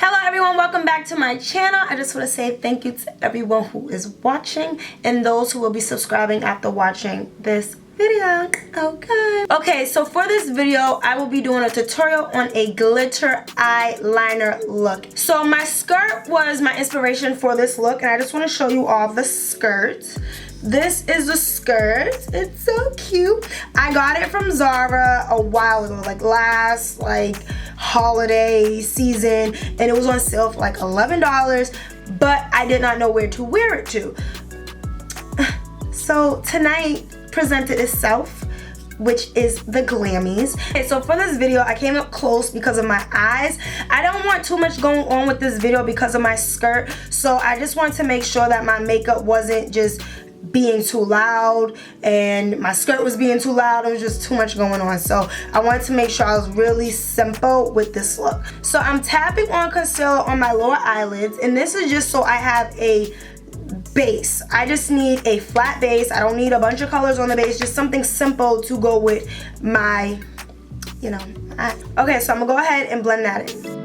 Hello everyone, welcome back to my channel. I just want to say thank you to everyone who is watching and those who will be subscribing after watching this video. Okay, so for this video I will be doing a tutorial on a glitter eyeliner look. So my skirt was my inspiration for this look, and I just want to show you all the skirts. This is the skirt. It's so cute. I got it from Zara a while ago, like last holiday season, and it was on sale for like $11, but I did not know where to wear it to. So tonight presented itself, which is the Glammys. Okay, so for this video I came up close because of my eyes. I don't want too much going on with this video because of my skirt, so I just wanted to make sure that my makeup wasn't just being too loud and my skirt was being too loud. It was just too much going on, so I wanted to make sure I was really simple with this look. So I'm tapping on concealer on my lower eyelids, and this is just so I have a base. I just need a flat base. I don't need a bunch of colors on the base, just something simple to go with my, okay, so I'm gonna go ahead and blend that in.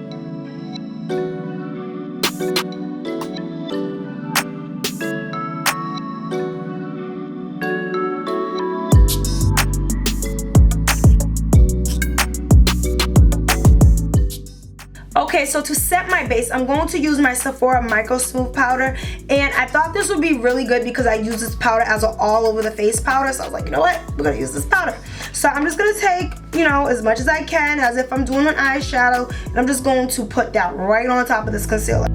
Okay, so to set my base, I'm going to use my Sephora MircoSmooth powder, and I thought this would be really good because I use this powder as an all over the face powder, so I was like, you know what, we're gonna use this powder. So I'm just gonna take, as much as I can, as if I'm doing an eyeshadow, and I'm just going to put that right on top of this concealer.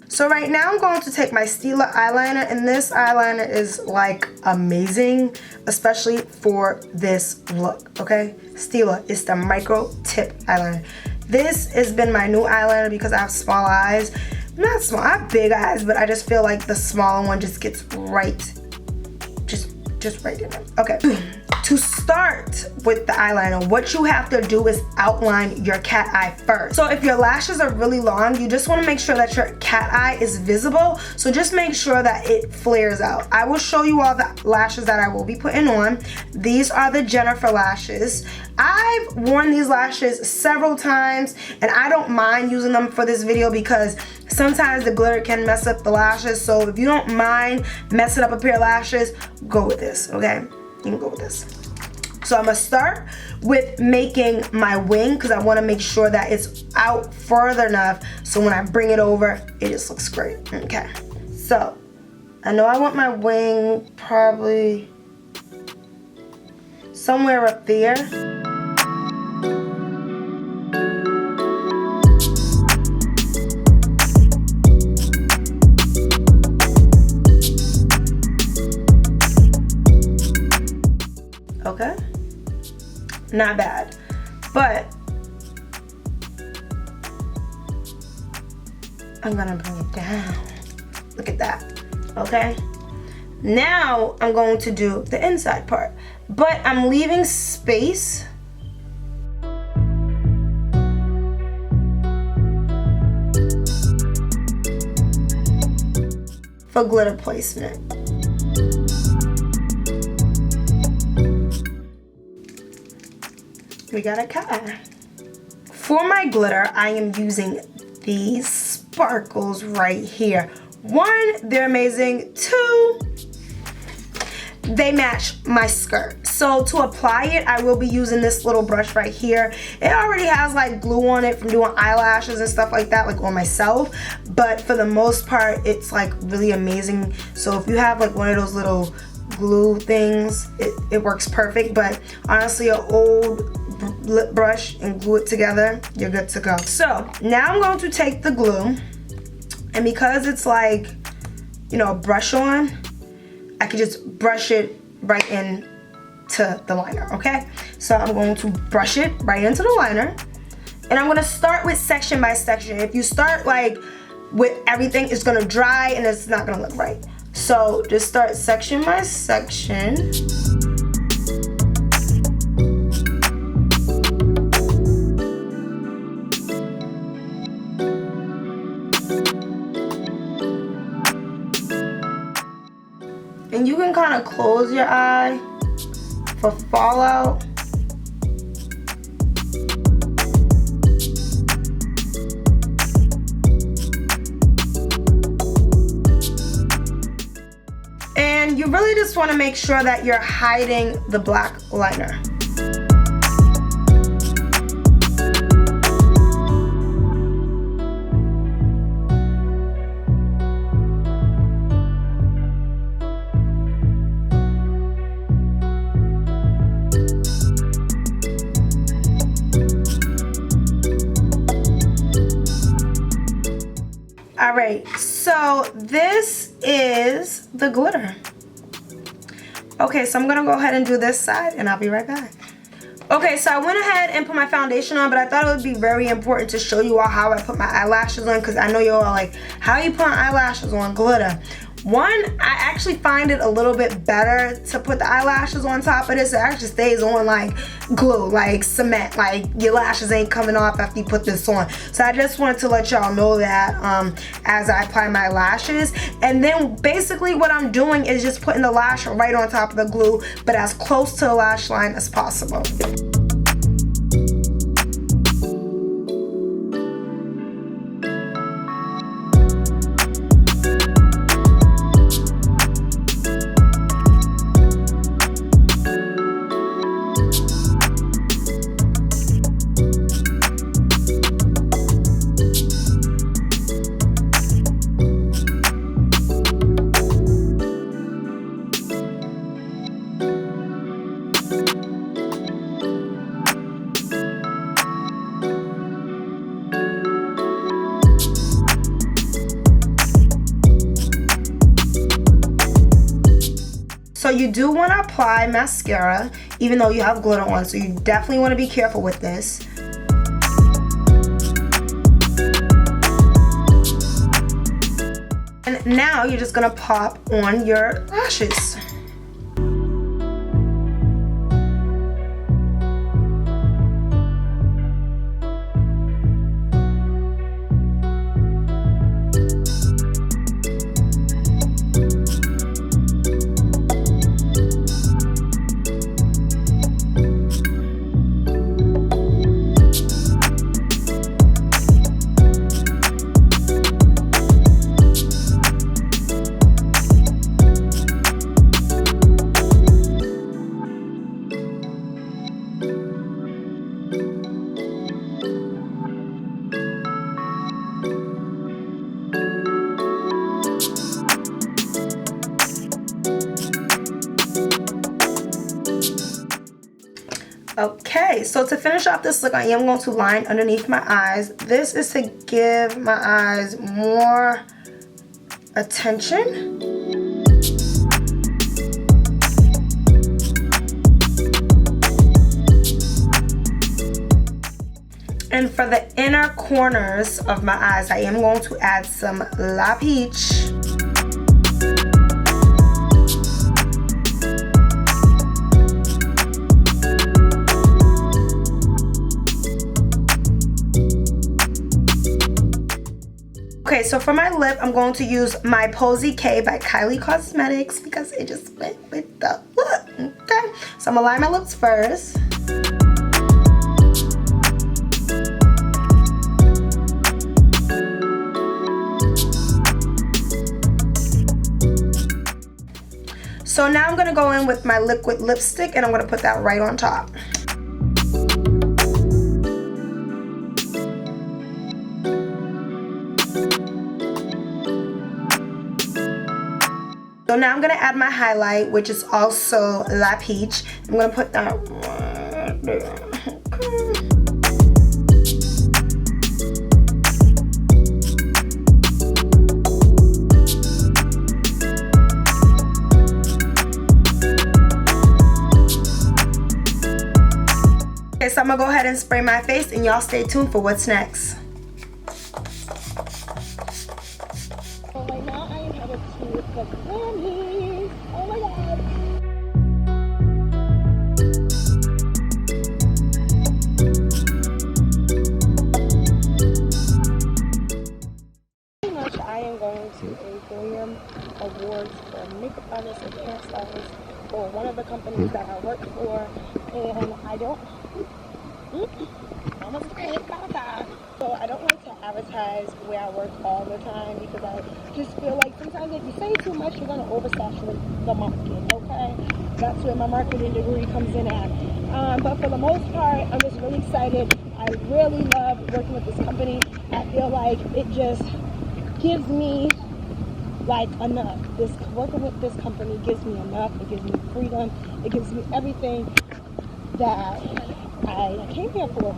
So right now I'm going to take my Stila eyeliner, and this eyeliner is like amazing, especially for this look, okay? Stila is the micro tip eyeliner. This has been my new eyeliner because I have small eyes. Not small, I have big eyes, but I just feel like the smaller one just gets right, just right in it. Okay. To start with the eyeliner, what you have to do is outline your cat eye first. So if your lashes are really long, you just want to make sure that your cat eye is visible. So just make sure that it flares out. I will show you all the lashes that I will be putting on. These are the Jennifer lashes. I've worn these lashes several times, and I don't mind using them for this video because sometimes the glitter can mess up the lashes. So if you don't mind messing up a pair of lashes, go with this, okay? You can go with this. So I'm gonna start with making my wing because I want to make sure that it's out further enough so when I bring it over, it just looks great. Okay, so I know I want my wing probably somewhere up there. Okay, not bad, but I'm gonna bring it down. Look at that. Okay, now I'm going to do the inside part, but I'm leaving space for glitter placement. We got a cat eye. For my glitter, I am using these sparkles right here. One, they're amazing. Two, they match my skirt. So to apply it, I will be using this little brush right here. It already has like glue on it from doing eyelashes and stuff like that, like on myself. But for the most part, it's like really amazing. So if you have like one of those little glue things, it works perfect. But honestly, an old lip brush and glue it together, you're good to go. So now I'm going to take the glue, and because it's like, brush on, I can just brush it right in to the liner, okay? So I'm going to brush it right into the liner, and I'm going to start with section by section. If you start like with everything, it's going to dry and it's not going to look right. So just start section by section. kind of close your eye for fallout. And you really just want to make sure that you're hiding the black liner. Alright, so this is the glitter. Okay, so I'm gonna go ahead and do this side and I'll be right back. Okay, so I went ahead and put my foundation on, but I thought it would be very important to show you all how I put my eyelashes on, because I know you all are like, how you put eyelashes on glitter? One, I actually find it a little bit better to put the eyelashes on top of this. It actually stays on like glue, like cement. Like your lashes ain't coming off after you put this on. So I just wanted to let y'all know that as I apply my lashes. And then basically what I'm doing is just putting the lash right on top of the glue, but as close to the lash line as possible. So you do want to apply mascara even though you have glitter on, so you definitely want to be careful with this. And now you're just going to pop on your lashes. Okay, so to finish off this look, I am going to line underneath my eyes. This is to give my eyes more attention. And for the inner corners of my eyes, I am going to add some La Peach. Okay, so for my lip, I'm going to use my Posy K by Kylie Cosmetics because it just went with the look. Okay, so I'm gonna line my lips first. So now I'm gonna go in with my liquid lipstick and I'm gonna put that right on top. So now I'm going to add my highlight, which is also La Peach. I'm going to put that right there. Okay, so I'm going to go ahead and spray my face and y'all stay tuned for what's next. Right now I am headed to the Grammys. Oh my god. Pretty much I am going to a Glam awards for makeup artists and hairstylists for one of the companies that I work for, and I don't almost hit about that. So I don't like to advertise where I work all the time because I just feel like sometimes if you say too much, you're going to oversaturate the market, okay? That's where my marketing degree comes in at. But for the most part, I'm just really excited. I really love working with this company. I feel like it just gives me like enough. Working with this company gives me enough. It gives me freedom. It gives me everything that I came here for.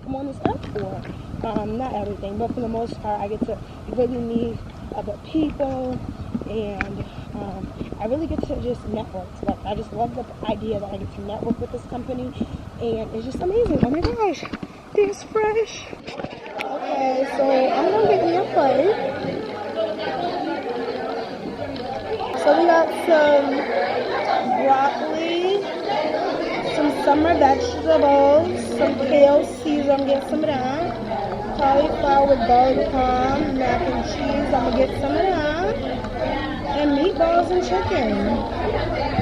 I'm on this earth for. Not everything, but for the most part, I get to really meet other people, and I really get to just network. Like, I just love the idea that I get to network with this company, and it's just amazing. Oh my gosh, this fresh. Okay, so I'm gonna get me a plate. So we got some broccoli, some summer vegetables, some kale Caesar, I'm gonna get some of that. Cauliflower with garlic palm, mac and cheese, I'm gonna get some of that. And meatballs and chicken.